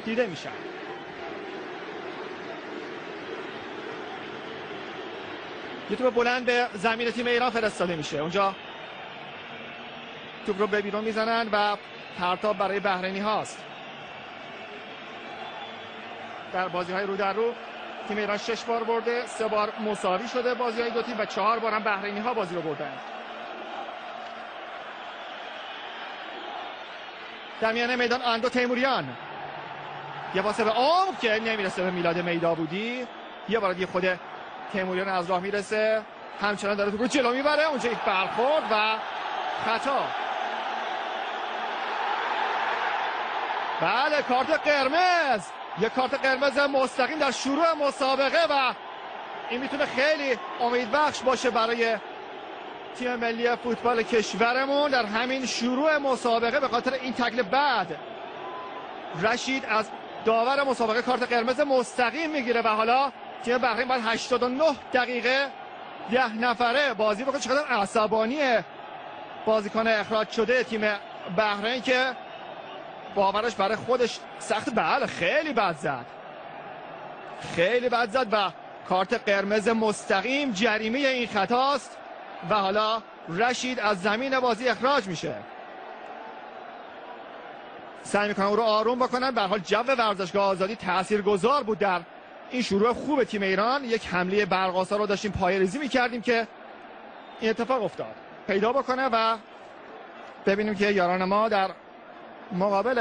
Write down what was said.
دیده میشن. یه توپ بلند به زمین تیم ایران فرستاده میشه. اونجا توپ رو به بیرون میزنن و پرتاب برای بحرینی هاست. در بازی های رو در رو تیم ایران 6 بار برده، 3 بار مساوی شده بازی های دو تیم و 4 بار هم بحرینی ها بازی رو بردن. در میانه میدان اندو تیموریان، یه پاس به عمق که نمیرسه به میلاد میدابودی. یه بار دیگه خود تیموریان از راه میرسه، همچنان داره توپ رو جلو میبره. اونجا یک برخورد و خطا. بله، کارت قرمز، یک کارت قرمز مستقیم در شروع مسابقه و این میتونه خیلی امیدبخش باشه برای تیم ملی فوتبال کشورمون در همین شروع مسابقه. به خاطر این تکل بعد رشید از داور مسابقه کارت قرمز مستقیم میگیره و حالا تیم بحرین باید 89 دقیقه 10 نفره بازی بکنه. چقدر عصبانی بازیکن اخراج شده تیم بحرین که باورش برای خودش سخت. بله، خیلی بد زد، خیلی بد زد و کارت قرمز مستقیم جریمه این خطاست و حالا رشید از زمین بازی اخراج میشه. سعی میکنن او رو آروم بکنن. به هر حال جو ورزشگاه آزادی تاثیرگذار بود در این شروع خوب تیم ایران. یک حمله برق‌آسا رو داشتیم پایه‌ریزی میکردیم که این اتفاق افتاد. پیدا بکنه و ببینیم که یاران ما در مقابل